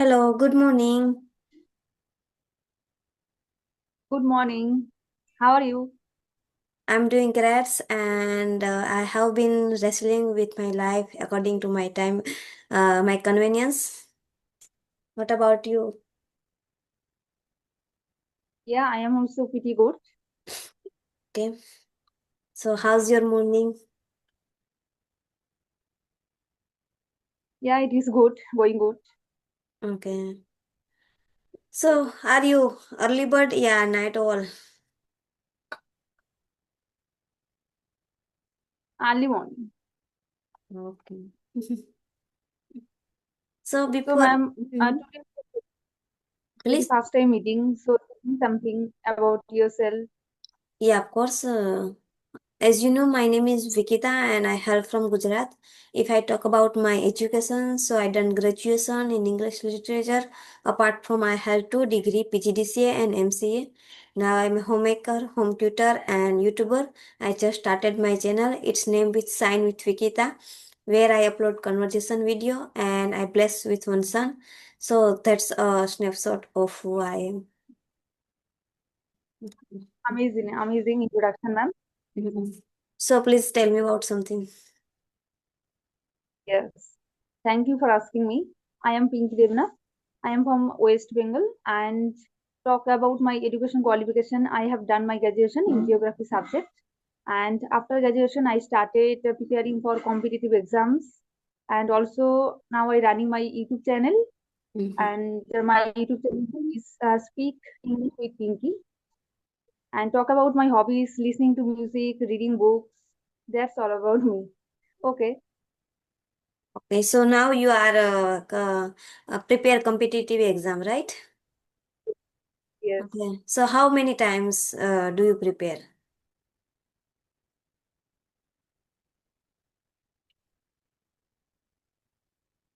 Hello, good morning. Good morning. How are you? I'm doing great and I have been wrestling with my life according to my time, my convenience. What about you? Yeah, I am also pretty good. Okay. So, how's your morning? Yeah, it is good, going good. Okay. So, are you early bird? Yeah, night owl. Early morning. Okay. So, So, before, ma'am, Mhm. today very Please. first time meeting. So, tell me something about yourself. Yeah, of course. As you know, my name is Vikita and I hail from Gujarat. If I talk about my education, so I done graduation in English literature. Apart from I held two degree PGDCA and MCA. Now I'm a homemaker, home tutor and YouTuber. I just started my channel. It's named with Sign with Vikita, where I upload conversation video and I bless with one son. So that's a snapshot of who I am. Amazing, amazing introduction, ma'am. Mhm. So please tell me about something. Yes. Thank you for asking me. I am Pinky Devna. I am from West Bengal and talk about my education qualification. I have done my graduation in geography subject. And after graduation, I started preparing for competitive exams. And also now I running my YouTube channel. Mhm. And my YouTube channel is Speak English with Pinky. And talk about my hobbies, listening to music, reading books. That's all about me. Okay. Okay, so now you are prepare competitive exam, right? Yes. Okay. So how many times do you prepare?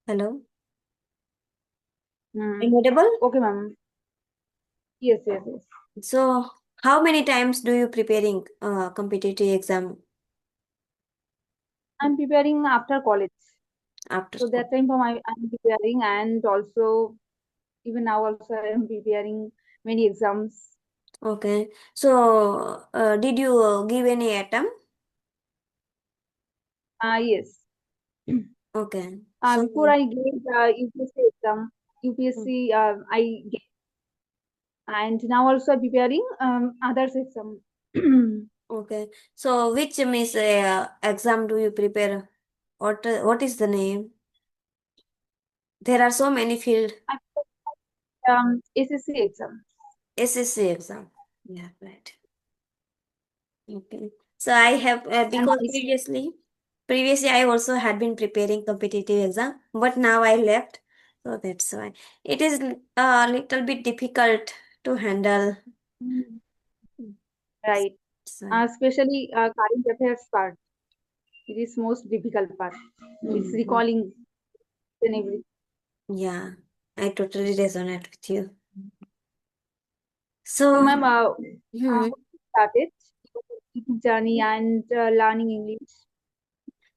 Hello? Hmm. Inaudible? Okay, ma'am. Yes, yes, yes. So how many times do you preparing competitive exam I'm preparing after college. after So school? that time I'm preparing and also even now also I am preparing many exams. Okay. So did you give any attempt? Yes. Okay. So Before I gave UPSC exam, UPSC I gave, and now also preparing others exam. okay. So which means exam do you prepare? What is the name? There are so many field. I SSC exam. SSC exam. Yeah, right. Okay. So I have And because previously I also had been preparing competitive exam, but now I left. So that's why it is a little bit difficult to handle. Mm, right, That's why. especially current affairs part. It is most difficult part. It's Mhm. recalling and everything. Yeah, I totally resonate with you. So, So, ma'am, how hmm. you started your journey and learning English?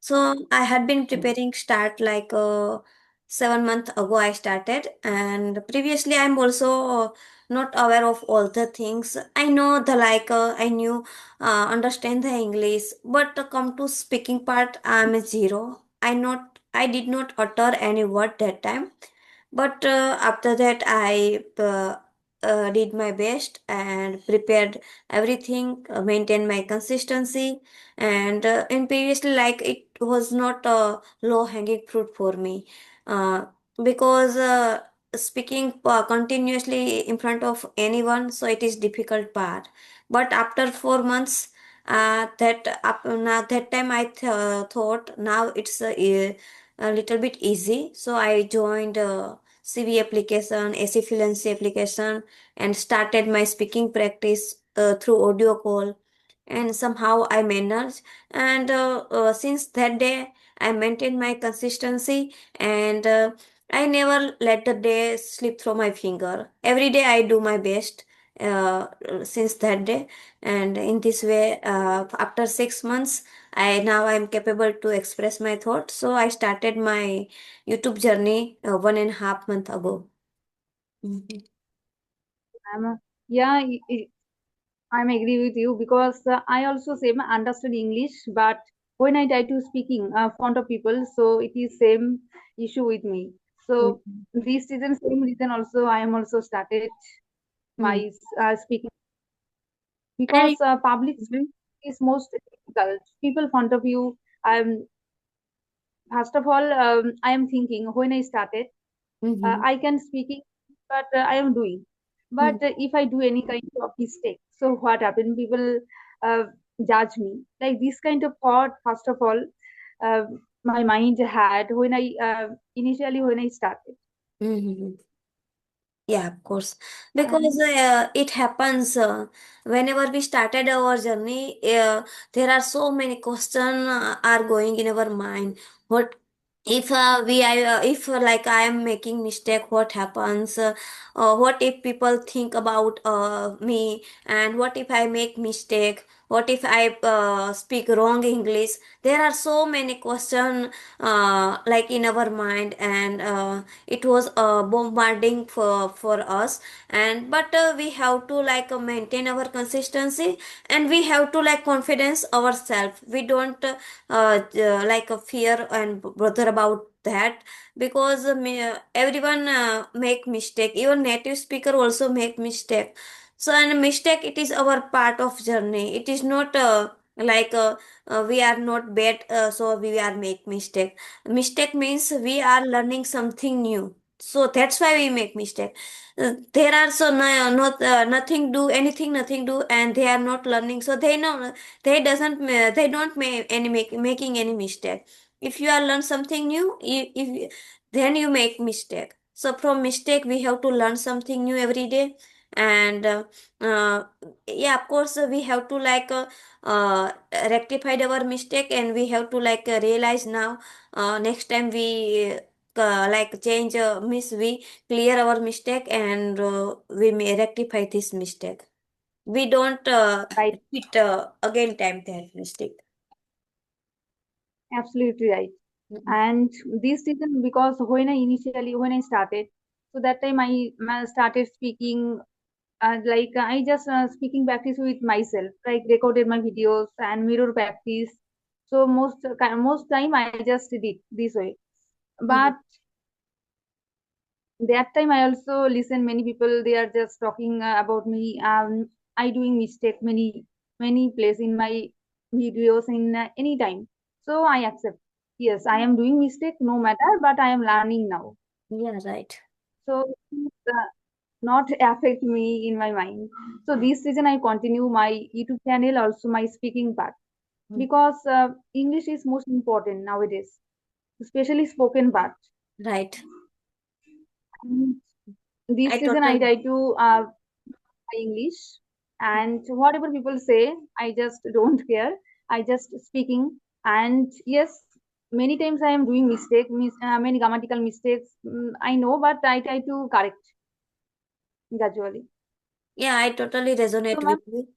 So I had been preparing start like 7 months ago I started, and previously I'm also not aware of all the things. I know the like I knew understand the English, but come to speaking part I'm a zero. I did not utter any word that time, but after that I did my best and prepared everything, maintained my consistency, and in previously like it was not a low hanging fruit for me, uh, because speaking continuously in front of anyone, so it is difficult part. But after 4 months, now that time I thought now it's a little bit easy, so I joined CV application, AC fluency application, and started my speaking practice through audio call, and somehow I managed. And since that day, I maintained my consistency, and I never let the day slip through my finger. Every day I do my best. Since that day, and in this way, after 6 months, I'm capable to express my thoughts. So I started my YouTube journey 1.5 month ago. Mhm. I'm a, yeah, I'm agree with you because I also same understood English, but when I try to speaking front of people, so it is same issue with me. So Mhm. this reason, same reason also I am also started Mhm. my speaking because And public mhm. speaking is most difficult. People front of you. First of all, I am thinking when I started, Mhm. I can speaking, but I am doing. But Mhm. if I do any kind of mistake, so what happen? People uh, judge me. Like this kind of thought, first of all, uh, my mind had when I initially when I started. Mhm. Yeah, of course. Because And it happens whenever we started our journey, there are so many questions are going in our mind. What if if like I am making mistake, what happens? What if people think about me? And what if I make mistake? What if I speak wrong English? There are so many questions like in our mind, and it was bombarding for us. And but we have to like maintain our consistency, and we have to like confidence ourselves. We don't like fear and bother about that, because everyone make mistake, even native speaker also make mistake. So and mistake, it is our part of journey. It is not like we are not bad, so we are make mistake. Mistake means we are learning something new, so that's why we make mistake. There are so not nothing do anything, nothing do, and they are not learning, so they know they doesn't they don't make any making any mistake. If you are learn something new, if then you make mistake. So from mistake we have to learn something new every day. And uh, yeah, of course, we have to like rectify our mistake, and we have to like realize now, next time we like change miss we clear our mistake, and we may rectify this mistake. We don't right, repeat again time that mistake. absolutely right. Mm-mm. And this reason because when I started, so that time I started speaking like I just speaking practice with myself, like recorded my videos and mirror practice. So most time I just did this way. Mhm. But that time I also listen many people they are just talking about me. I doing mistake many place in my videos in any time. So I accept. Yes, I am doing mistake no matter, but I am learning now. Yeah, right. So not affect me in my mind. So this reason I continue my YouTube channel, also my speaking part, Mm. because English is most important nowadays, especially spoken part. Right. And I this reason I totally. try to my English, and whatever people say, I just don't care. I just speaking, and yes, many times I am doing many grammatical mistakes. I know, but I try to correct gradually. Yeah, I totally So, resonate ma'am, with you.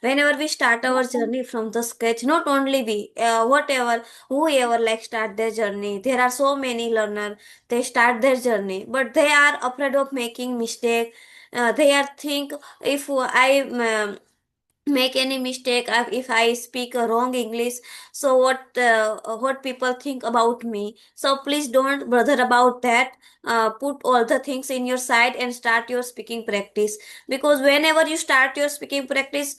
Whenever we start our journey from the sketch, not only we, whatever, whoever like start their journey, there are so many learner. They start their journey, but they are afraid of making mistake. They are think, if I make any mistake, if I speak a wrong English, so what people think about me. So please don't bother about that. Put all the things in your side and start your speaking practice, because whenever you start your speaking practice,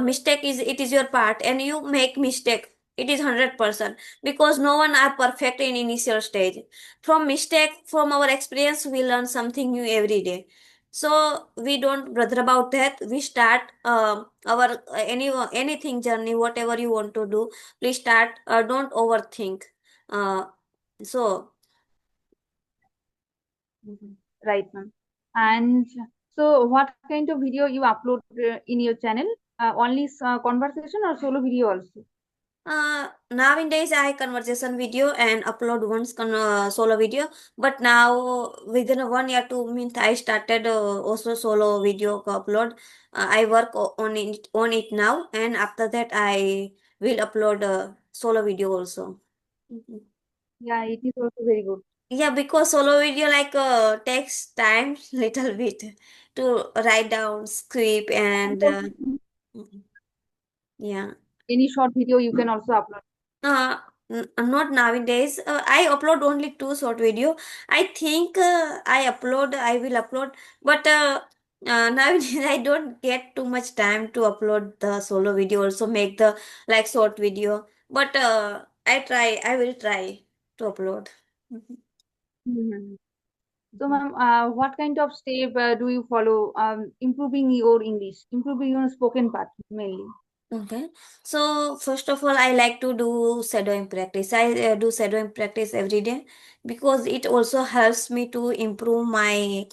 mistake is, it is your part, and you make mistake, it is 100%, because no one are perfect in initial stage. From mistake, from our experience, we learn something new every day. So we don't bother about that. We start our anything journey, whatever you want to do, please start. Don't overthink. uh, so Mhm. right, ma'am. And so, what kind of video you upload in your channel? Only conversation or solo video also? Nowadays I conversation video and upload once solo video, but now within a 1 year to means I started also solo video upload. I work on it now, and after that I will upload solo video also. Mhm. Yeah, it is also very good. Yeah, because solo video like takes time little bit to write down script and yeah. Any short video you can also upload. Uh, Not nowadays. I upload only two short video. I think I will upload, but nowadays I don't get too much time to upload the solo video. Also make the like short video, but I will try to upload. Mhm. Mhm. So, ma'am, what kind of step do you follow improving your English, improving your spoken part mainly? Okay. So first of all, I like to do shadowing practice. I do shadowing practice every day because it also helps me to improve my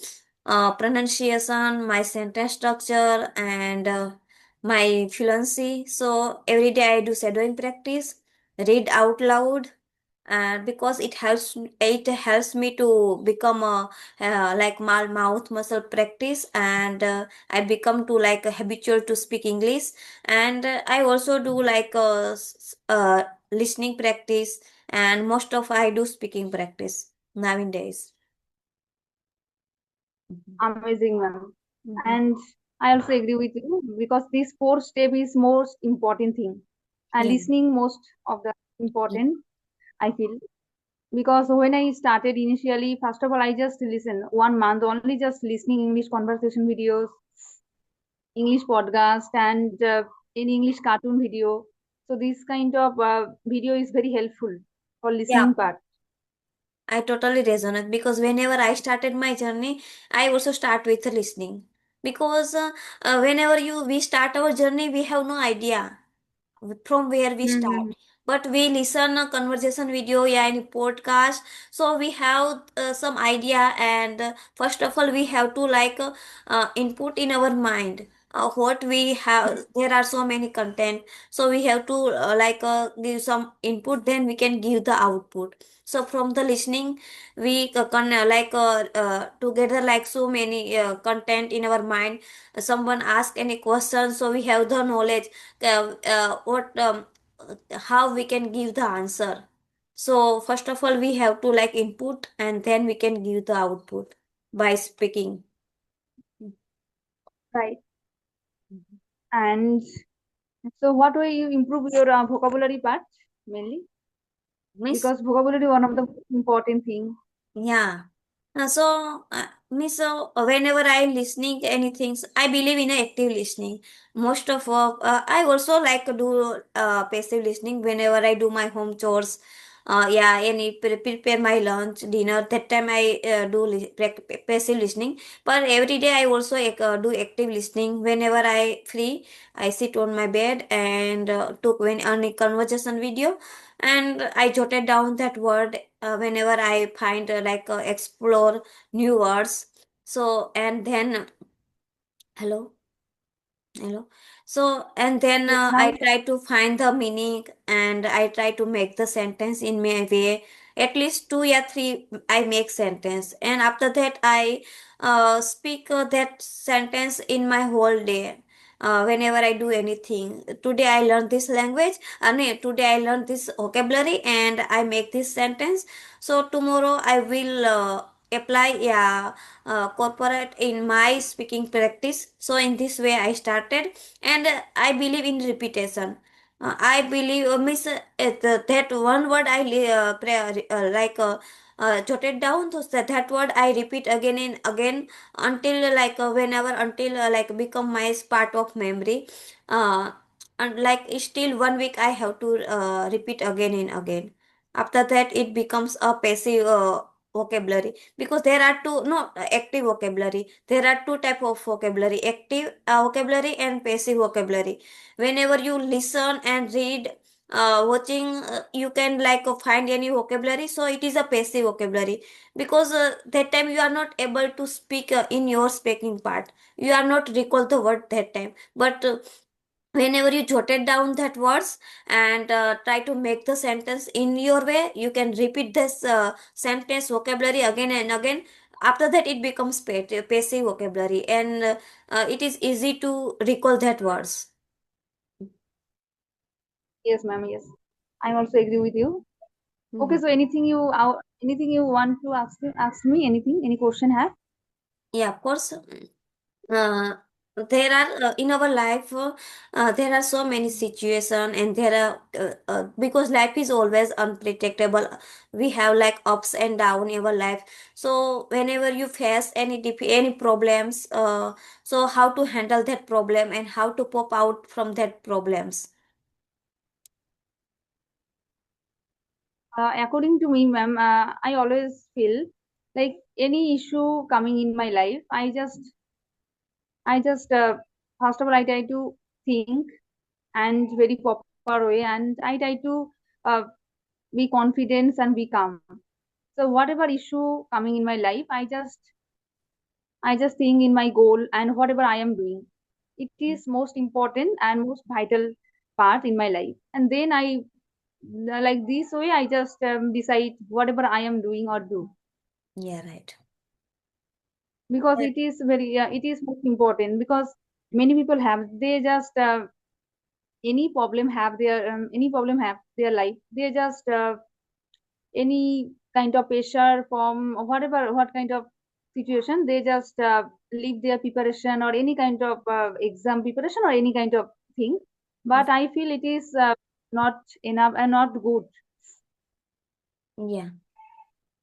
pronunciation, my sentence structure, and my fluency. So every day I do shadowing practice, read out loud, and because it helps me to become a like my mouth muscle practice, and I become to like habitual to speak English. And I also do like listening practice, and most of I do speaking practice nowadays. Mhm. Amazing, ma'am. Mhm. And I also agree with you because this fourth step is most important thing. And Yeah. listening most of the Yeah. important, I feel. Because when I started initially, first of all, I just listen 1 month only just listening English conversation videos, English podcast, and in English cartoon video. So this kind of video is very helpful for Yeah. listening part. I totally resonate because whenever I started my journey, I also start with listening because whenever you we start our journey, we have no idea from where we start, Mm-hmm. but we listen a conversation video, yeah, any podcast, so we have some idea. And first of all we have to like input in our mind what we have. There are so many content, so we have to give some input, then we can give the output. So from the listening we together like so many content in our mind. Someone ask any question, so we have the knowledge what how we can give the answer. So first of all we have to like input, and then we can give the output by speaking. Right. Mhm. And so, what way you improve your vocabulary part mainly? Miss. Because vocabulary one of the most important thing. Yeah. Miss, whenever I listening anything, I believe in a active listening. Most of all, I also like to do passive listening whenever I do my home chores. Yeah, prepare my lunch, dinner. That time I do passive listening. But every day I also do active listening. Whenever I free, I sit on my bed and took when any conversation video, and I jotted down that word whenever I find explore new words. So and then hello. Hello. So, and then Yes, I now try to find the meaning, and I try to make the sentence in my way. At least two or three, I make sentence. And after that, I speak that sentence in my whole day. Whenever I do anything. Today I learned this language, and today I learned this vocabulary, and I make this sentence. So tomorrow I will apply, yeah, corporate in my speaking practice. So in this way I started, and I believe in repetition. I believe miss that one word I jotted down, so that word I repeat again and again until whenever until become my part of memory. uh, and like still 1 week I have to repeat again and again. After that it becomes a passive vocabulary, because there are two, no, active vocabulary. There are two type of vocabulary: active vocabulary and passive vocabulary. Whenever you listen and read, watching, you can find any vocabulary, so it is a passive vocabulary, because that time you are not able to speak in your speaking part. You are not recall the word that time, but whenever you jotted down that words and try to make the sentence in your way, you can repeat this sentence vocabulary again and again. After that it becomes passive vocabulary, and it is easy to recall that words. yes, ma'am. Yes, I also agree with you. Okay, so anything you want to ask me? Anything? Any question have? Yeah, of course. uh, there are in our life there are so many situations, and there are because life is always unpredictable. We have like ups and down in our life. So whenever you face any problems, so how to handle that problem and how to pop out from that problems. According to me, ma'am, I always feel like any issue coming in my life, I just first of all I try to think and very proper way, and I try to uh, be confident and be calm. So whatever issue coming in my life, I just think in my goal and whatever I am doing. It is most important and most vital part in my life. And then like this way, I just decide whatever I am doing or do, Yeah, right. because it is most important, because many people have, they just any problem have their life, they just any kind of pressure from whatever what kind of situation, they just leave their preparation or any kind of exam preparation or any kind of thing. But I feel it is not enough and not good. Yeah,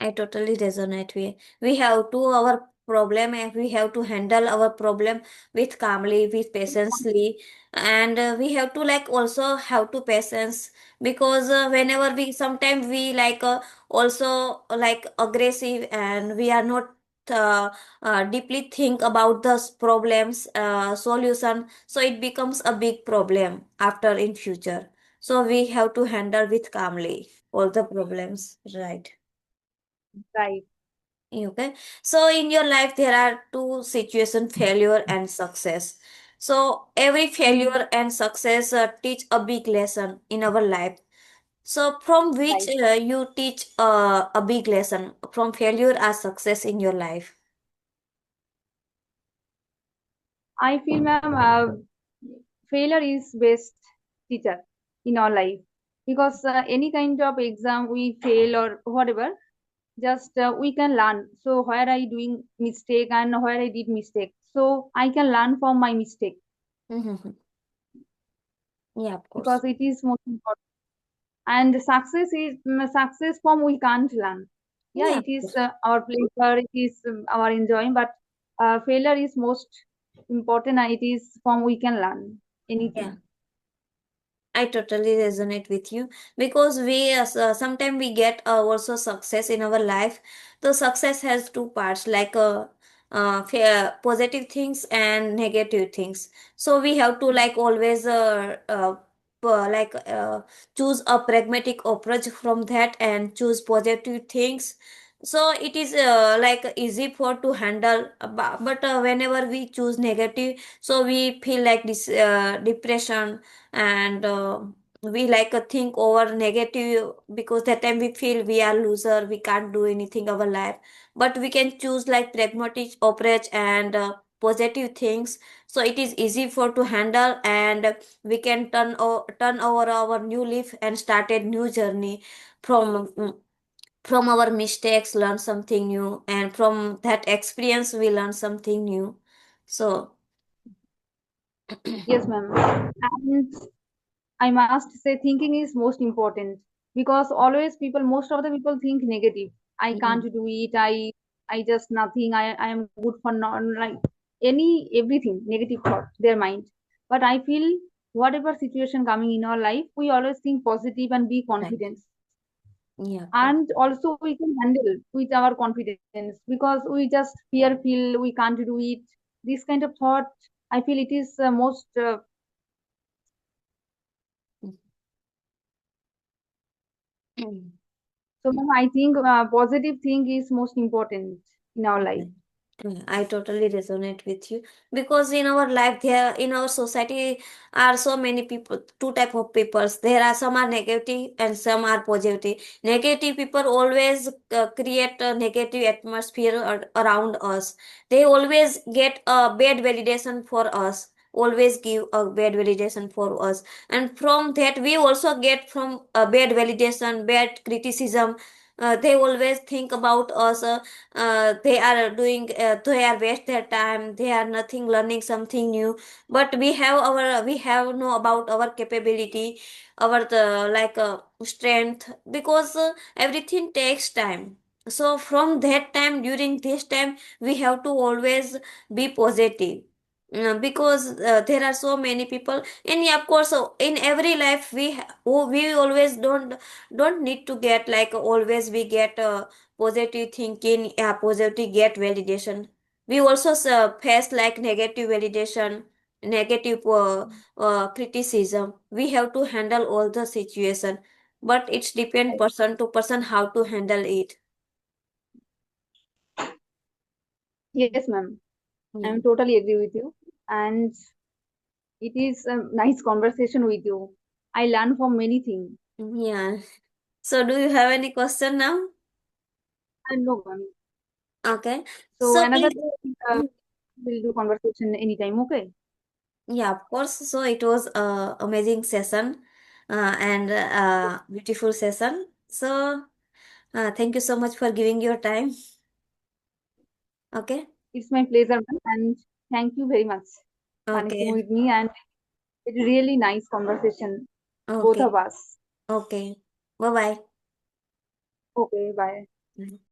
I totally resonate with. We have to our problem, and we have to handle our problem with calmly, with patiently, and we have to like also have to patience, because whenever we sometimes we like also like aggressive, and we are not deeply think about the problems solution, so it becomes a big problem after in future. So we have to handle with calmly all the problems, right? Right. Okay. So in your life, there are two situations, failure and success. So every Mhm. failure and success teach a big lesson in our life. So from which Right. you teach a big lesson from failure or success in your life. I feel, ma'am, failure is best teacher in our life, because any kind of exam we fail or whatever, just we can learn. So where I doing mistake and where I did mistake, so I can learn from my mistake, Mhm. Yeah, of course. because it is most important. And success from we can't learn. Yeah, Yeah, it of is course. our pleasure, it is our enjoying, but failure is most important, and it is from we can learn Yeah. anything. I totally resonate with you, because we sometimes we get also success in our life. The success has two parts, like positive things and negative things. So we have to like always like choose a pragmatic approach from that and choose positive things. So it is like easy for to handle, but whenever we choose negative, so we feel like this depression, and we like think over negative, because that time we feel we are loser, we can't do anything our life. But we can choose like pragmatic approach and positive things, so it is easy for to handle, and we can turn over our new leaf and start a new journey from from our mistakes, learn something new, and from that experience we learn something new. So Yes, ma'am. And I must say, thinking is most important, because always most of the people think negative. I yeah, can't do it. I just nothing. I am good for non, like everything negative thought their mind. But I feel whatever situation coming in our life, we always think positive and be right. confident, Yeah, of course. and also we can handle with our confidence, because we just feel we can't do it. This kind of thought, I feel it is most. So ma'am, I think positive thing is most important in our life. Yeah, yeah, I totally resonate with you, because in our life, there in our society are so many people, two type of peoples. There are some are negative and some are positive. Negative people always create a negative atmosphere around us. They always get a bad validation for us. always give a bad validation for us, and from that we also get from a bad validation, bad criticism. They always think about us, they are doing, they are waste their time, they are nothing learning something new. But we have know about our capability, our like strength, because everything takes time. So from that time, during this time, we have to always be positive. Because there are so many people, and yeah, of course, in every life we always don't need to get like always we get positive thinking, yeah, positive get validation. We also face like negative validation, negative criticism. We have to handle all the situation, but it's depend person to person how to handle it. Yes, ma'am. Yeah. I'm totally agree with you. And it is a nice conversation with you. I learn from many things. Yeah. So do you have any question now? I know, ma'am. Okay. So So another day we'll do conversation anytime. Okay. yeah, of course. So it was a amazing session, and beautiful session. So thank you so much for giving your time. Okay. It's my pleasure, ma'am. And thank you very much connecting Okay. with me. And it's really nice conversation, both Okay. of us. Okay. Bye Okay, bye. bye.